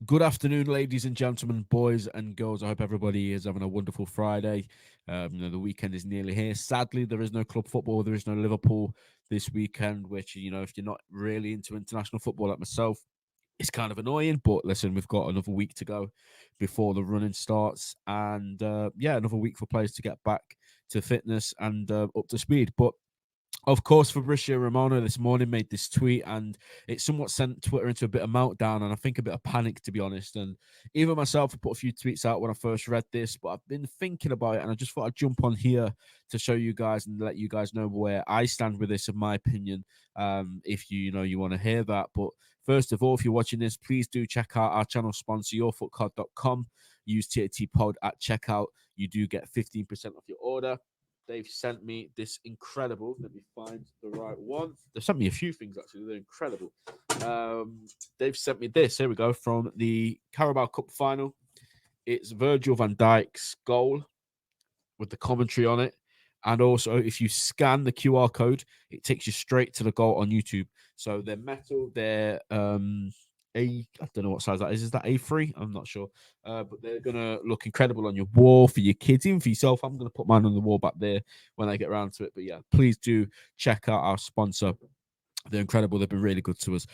Good afternoon, ladies and gentlemen, boys and girls. I hope everybody is having a wonderful Friday. The weekend is nearly here. Sadly, there is no club football. There is no Liverpool this weekend, which, if you're not really into international football like myself, it's kind of annoying. But listen, we've got another week to go before the running starts. And another week for players to get back to fitness and up to speed. But of course, Fabrizio Romano this morning made this tweet, and it somewhat sent Twitter into a bit of meltdown and I think a bit of panic, to be honest. And even myself, I put a few tweets out when I first read this, but I've been thinking about it, and I just thought I'd jump on here to show you guys and let you guys know where I stand with this, in my opinion. If you want to hear that, but first of all, if you're watching this, please do check out our channel sponsor, yourfootcard.com. Use TAT Pod at checkout. You do get 15% off your order. They've sent me this incredible. Let me find the right one. They've sent me a few things actually. They're incredible. They've sent me this. Here we go, from the Carabao Cup final. It's Virgil van Dijk's goal with the commentary on it. And also, if you scan the QR code, it takes you straight to the goal on YouTube. So they're metal. They're I don't know what size that is. Is that A3? I'm not sure. But they're gonna look incredible on your wall for your kids, even for yourself. I'm gonna put mine on the wall back there when I get around to it. But yeah, please do check out our sponsor. They're incredible. They've been really good to us.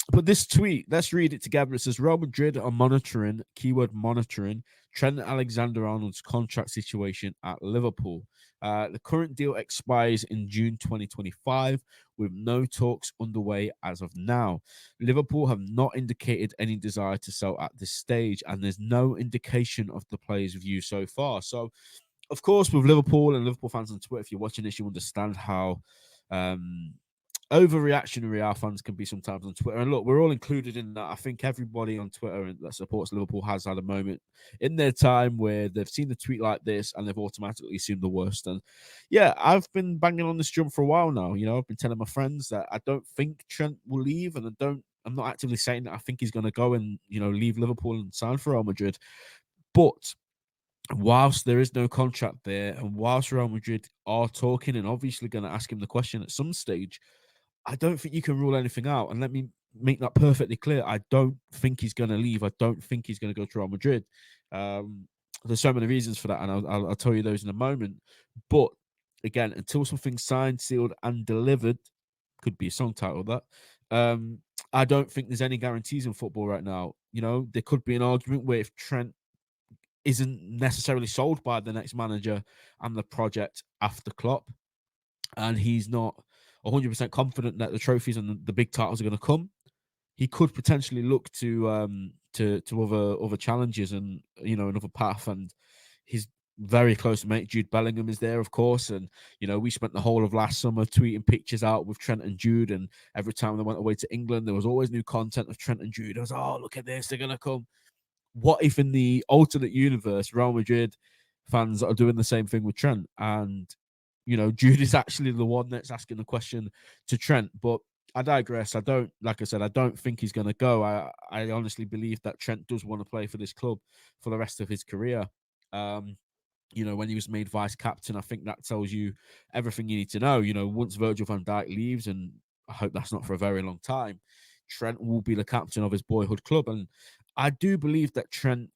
But this tweet, let's read it together. It says Real Madrid are monitoring, keyword monitoring, Trent Alexander-Arnold's contract situation at Liverpool. The current deal expires in June 2025 with no talks underway as of now. Liverpool have not indicated any desire to sell at this stage, and there's no indication of the player's view so far. So, of course, with Liverpool and Liverpool fans on Twitter, if you're watching this, you understand how um, overreactionary our fans can be sometimes on Twitter. And look, we're all included in that. I think everybody on Twitter that supports Liverpool has had a moment in their time where they've seen the tweet like this and they've automatically assumed the worst. And yeah, I've been banging on this drum for a while now. I've been telling my friends that I don't think Trent will leave, and I'm not actively saying that I think he's going to go and leave Liverpool and sign for Real Madrid. But whilst there is no contract there, and whilst Real Madrid are talking and obviously going to ask him the question at some stage, I don't think you can rule anything out. And let me make that perfectly clear. I don't think he's going to leave. I don't think he's going to go to Real Madrid. There's so many reasons for that, and I'll tell you those in a moment. But again, until something's signed, sealed, and delivered, could be a song title that. I don't think there's any guarantees in football right now. There could be an argument where if Trent isn't necessarily sold by the next manager and the project after Klopp, and he's not 100% confident that the trophies and the big titles are going to come, he could potentially look to other challenges and another path. And his very close mate Jude Bellingham is there, of course. And we spent the whole of last summer tweeting pictures out with Trent and Jude, and every time they went away to England, there was always new content of Trent and Jude. I was, oh, look at this, they're going to come. What if in the alternate universe, Real Madrid fans are doing the same thing with Trent, and Jude is actually the one that's asking the question to Trent? But I digress. Like I said, I don't think he's going to go. I honestly believe that Trent does want to play for this club for the rest of his career. Um, when he was made vice captain, I think that tells you everything you need to know. Once Virgil van Dijk leaves, and I hope that's not for a very long time, Trent will be the captain of his boyhood club. And I do believe that Trent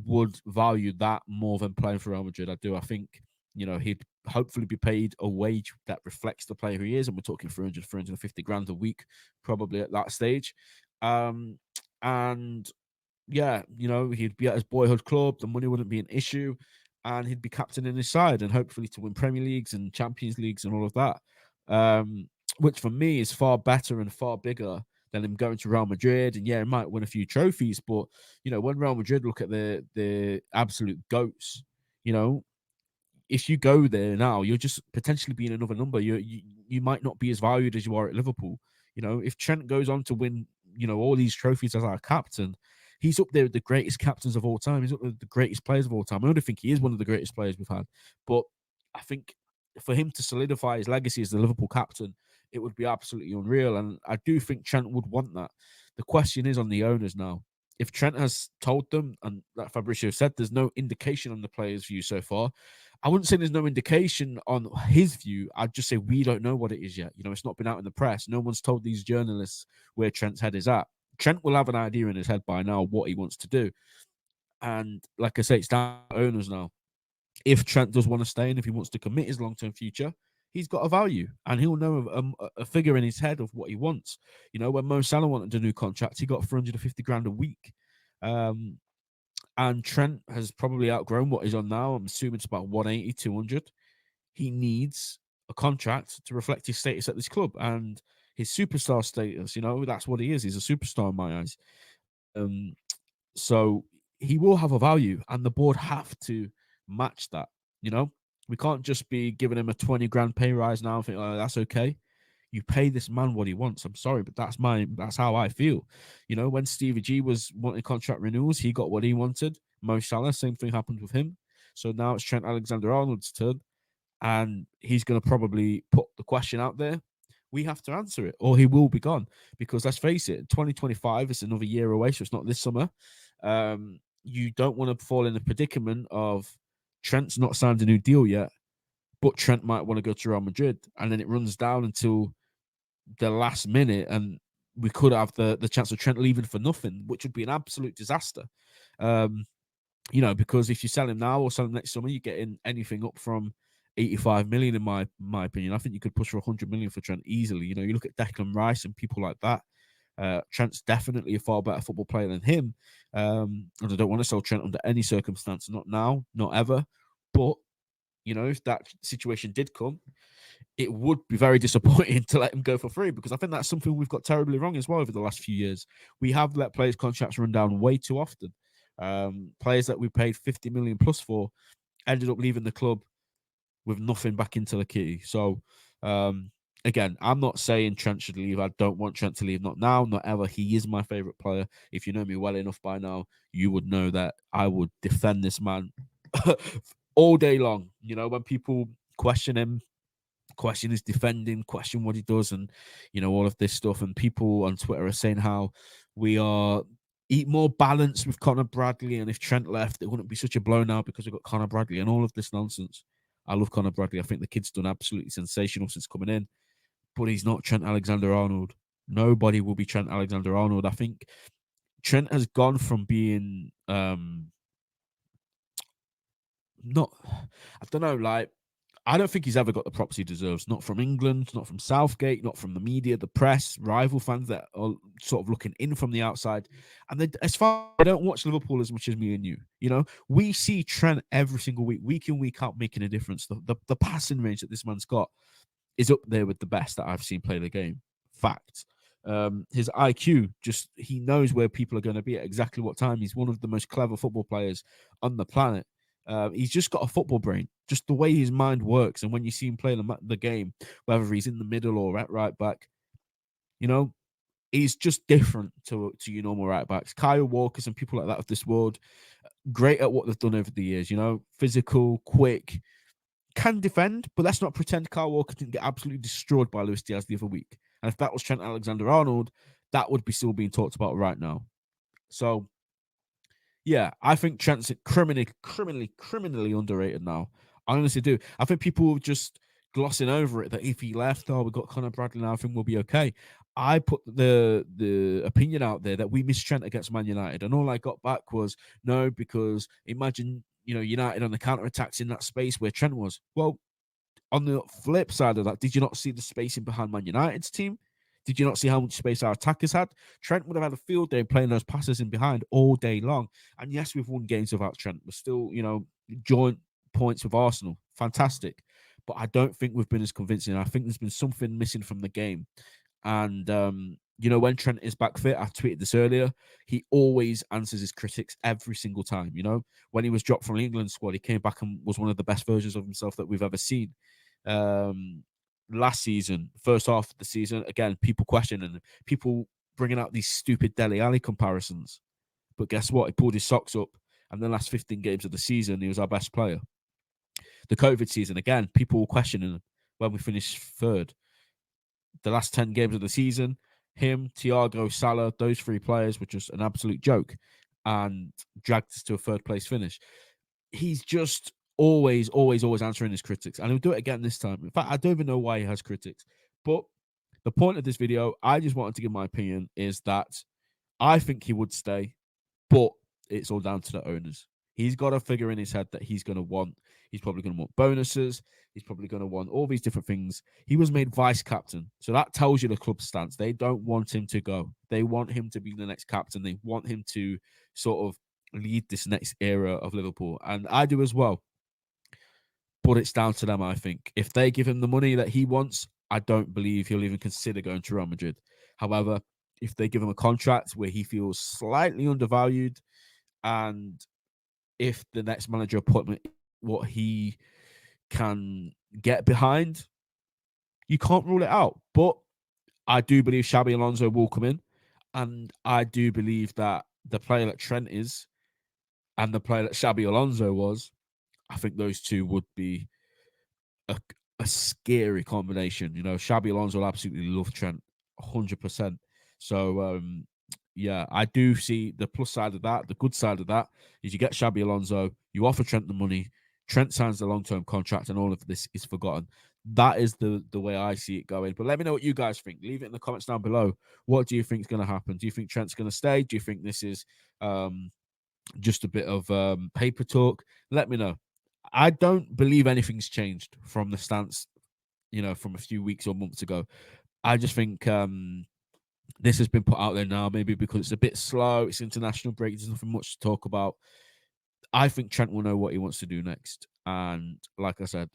would value that more than playing for Real Madrid. I do. I think, he'd hopefully be paid a wage that reflects the player he is. And we're talking 350 grand a week, probably at that stage. And yeah, he'd be at his boyhood club. The money wouldn't be an issue. And he'd be captaining his side and hopefully to win Premier Leagues and Champions Leagues and all of that. Which for me is far better and far bigger than him going to Real Madrid. And yeah, he might win a few trophies, but when Real Madrid look at the absolute goats, if you go there now, you're just potentially being another number. You might not be as valued as you are at Liverpool. If Trent goes on to win, all these trophies as our captain, he's up there with the greatest captains of all time. He's up there with the greatest players of all time. I don't think he is one of the greatest players we've had, but I think for him to solidify his legacy as the Liverpool captain, it would be absolutely unreal. And I do think Trent would want that. The question is on the owners now. If Trent has told them, and like Fabrizio said, there's no indication on the players' view so far. I wouldn't say there's no indication on his view. I'd just say we don't know what it is yet. It's not been out in the press. No one's told these journalists where Trent's head is at. Trent will have an idea in his head by now what he wants to do. And like I say, it's down to owners now. If Trent does want to stay and if he wants to commit his long term future, he's got a value and he'll know a figure in his head of what he wants. You know, when Mo Salah wanted a new contract, he got 450 grand a week. Um, and Trent has probably outgrown what he's on now. I'm assuming it's about 180, 200. He needs a contract to reflect his status at this club and his superstar status. You know, that's what he is. He's a superstar in my eyes. Um, so he will have a value, and the board have to match that. You know, we can't just be giving him a 20 grand pay rise now and think, oh, that's okay. You pay this man what he wants. I'm sorry, but that's how I feel. You know, when Stevie G was wanting contract renewals, he got what he wanted. Mo Salah, same thing happened with him. So now it's Trent Alexander-Arnold's turn, and he's going to probably put the question out there. We have to answer it, or he will be gone. Because let's face it, 2025 is another year away, so it's not this summer. You don't want to fall in the predicament of Trent's not signed a new deal yet, but Trent might want to go to Real Madrid, and then it runs down until the last minute, and we could have the chance of Trent leaving for nothing, which would be an absolute disaster. Um, you know, because if you sell him now or sell him next summer, you're getting anything up from 85 million, in my opinion. I think you could push for 100 million for Trent easily. You know, you look at Declan Rice and people like that. Trent's definitely a far better football player than him. And I don't want to sell Trent under any circumstance, not now, not ever. But, you know, if that situation did come, it would be very disappointing to let him go for free, because I think that's something we've got terribly wrong as well over the last few years. We have let players' contracts run down way too often. Players that we paid 50 million plus for ended up leaving the club with nothing back into the kitty. So, again, I'm not saying Trent should leave. I don't want Trent to leave. Not now, not ever. He is my favorite player. If you know me well enough by now, you would know that I would defend this man all day long. You know, when people question him, question his defending, question what he does, and you know, all of this stuff. And people on Twitter are saying how we are eat more balanced with Connor Bradley, and if Trent left, it wouldn't be such a blow now because we've got Connor Bradley and all of this nonsense. I love Connor Bradley. I think the kid's done absolutely sensational since coming in, but he's not Trent Alexander-Arnold. Nobody will be Trent Alexander-Arnold. I think Trent has gone from being not, I don't know, like, I don't think he's ever got the props he deserves. Not from England, not from Southgate, not from the media, the press, rival fans that are sort of looking in from the outside. And they, as far as I don't watch Liverpool as much as me and you know, we see Trent every single week in, week out, making a difference. The passing range that this man's got is up there with the best that I've seen play the game. Fact. His IQ, just he knows where people are going to be at exactly what time. He's one of the most clever football players on the planet. He's just got a football brain, just the way his mind works. And when you see him play the game, whether he's in the middle or at right back, you know, he's just different to your normal right backs. Kyle Walkers and people like that of this world, great at what they've done over the years. You know, physical, quick, can defend, but let's not pretend Kyle Walker didn't get absolutely destroyed by Luis Diaz the other week. And if that was Trent Alexander-Arnold, that would be still being talked about right now. So, yeah, I think Trent's criminally underrated now. I honestly do. I think people just glossing over it that if he left, oh, we've got Conor Bradley now, I think we'll be okay. I put the opinion out there that we missed Trent against Man United, and all I got back was no, because imagine, you know, United on the counter attacks in that space where Trent was. Well, on the flip side of that, did you not see the spacing behind Man United's team? Did you not see how much space our attackers had? Trent would have had a field day playing those passes in behind all day long. And yes, we've won games without Trent. We're still, you know, joint points with Arsenal. Fantastic. But I don't think we've been as convincing. I think there's been something missing from the game. And, you know, when Trent is back fit, I tweeted this earlier, he always answers his critics every single time. You know, when he was dropped from the England squad, he came back and was one of the best versions of himself that we've ever seen. Last season, first half of the season, again, people questioning, people bringing out these stupid Dele Alli comparisons. But guess what? He pulled his socks up, and the last 15 games of the season, he was our best player. The COVID season, again, people were questioning him when we finished third. The last 10 games of the season, him, Thiago, Salah, those three players were just an absolute joke and dragged us to a third place finish. He's just always answering his critics, and he'll do it again this time. In fact, I don't even know why he has critics. But the point of this video, I just wanted to give my opinion, is that I think he would stay, but it's all down to the owners. He's got to figure in his head that he's probably going to want bonuses. He's probably going to want all these different things. He was made vice captain. So that tells you the club's stance. They don't want him to go. They want him to be the next captain. They want him to sort of lead this next era of Liverpool. And I do as well. But it's down to them, I think. If they give him the money that he wants, I don't believe he'll even consider going to Real Madrid. However, if they give him a contract where he feels slightly undervalued, and if the next manager appointment what he can get behind, you can't rule it out. But I do believe Xabi Alonso will come in, and I do believe that the player that Trent is and the player that Xabi Alonso was, I think those two would be a, a scary combination. You know, Xabi Alonso will absolutely love Trent 100%. So, yeah, I do see the plus side of that. The good side of that is you get Xabi Alonso, you offer Trent the money, Trent signs the long-term contract, and all of this is forgotten. That is the way I see it going. But let me know what you guys think. Leave it in the comments down below. What do you think is going to happen? Do you think Trent's going to stay? Do you think this is just a bit of paper talk? Let me know. I don't believe anything's changed from the stance, from a few weeks or months ago. I just think this has been put out there now, maybe because it's a bit slow. It's international break. There's nothing much to talk about. I think Trent will know what he wants to do next. And like I said,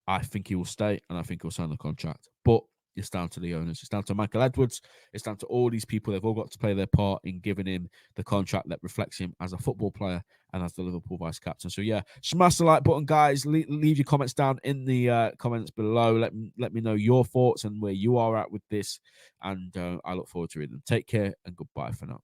I think he will stay and I think he'll sign the contract. But it's down to the owners. It's down to Michael Edwards. It's down to all these people. They've all got to play their part in giving him the contract that reflects him as a football player and as the Liverpool vice captain. So, yeah, smash the like button, guys. Leave your comments down in the comments below. Let me know your thoughts and where you are at with this. And I look forward to reading them. Take care and goodbye for now.